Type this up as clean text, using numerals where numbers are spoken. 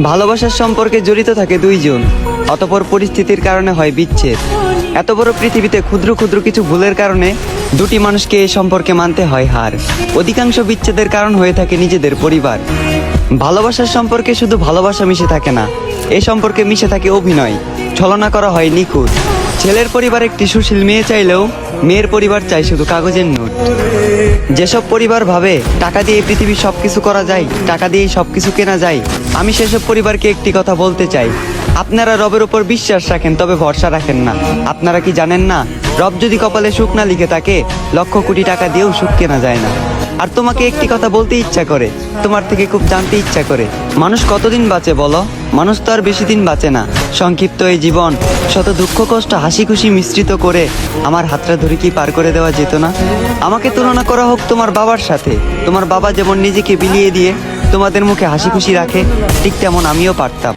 ভালোবাসার সম্পর্কে জড়িত থাকে দুইজন, অতঃপর পরিস্থিতির কারণে হয় বিচ্ছেদ। এত বড় পৃথিবীতে ক্ষুদ্র ক্ষুদ্র কিছু ভুলের কারণে দুটি মানুষকে এই সম্পর্কে মানতে হয় হার। অধিকাংশ বিচ্ছেদের কারণ হয়ে থাকে নিজেদের পরিবার। ভালোবাসার সম্পর্কে শুধু ভালোবাসা মিশে থাকে না, এই সম্পর্কে মিশে থাকে অভিনয়, ছলনা করা হয় নিখুঁত। ছেলের পরিবার একটি সুশীল মেয়ে চাইলেও মেয়ের পরিবার চায় শুধু কাগজের নোট। যেসব পরিবার ভাবে টাকা দিয়ে পৃথিবীর সবকিছু করা যায়, টাকা দিয়েই সবকিছু কেনা যায়, আমি সেসব পরিবারকে একটি কথা বলতে চাই, আপনারা রবের উপর বিশ্বাস রাখেন, তবে ভরসা রাখেন না। আপনারা কি জানেন না, রব যদি কপালে সুখ না লিখে থাকে, লক্ষ কোটি টাকা দিয়েও সুখ কেনা যায় না। আর তোমাকে একটি কথা বলতে ইচ্ছা করে, তোমার থেকে খুব জানতে ইচ্ছা করে, মানুষ কতদিন বাঁচে বলো? মানুষ তো আর বেশি দিন বাঁচে না। সংক্ষিপ্ত এই জীবন শত দুঃখ কষ্ট হাসি খুশি মিশ্রিত করে আমার হাতটা ধরে কি পার করে দেওয়া যেত না? আমাকে তুলনা করা হোক তোমার বাবার সাথে। তোমার বাবা যেমন নিজেকে বিলিয়ে দিয়ে তোমাদের মুখে হাসি খুশি রাখে, ঠিক তেমন আমিও পারতাম।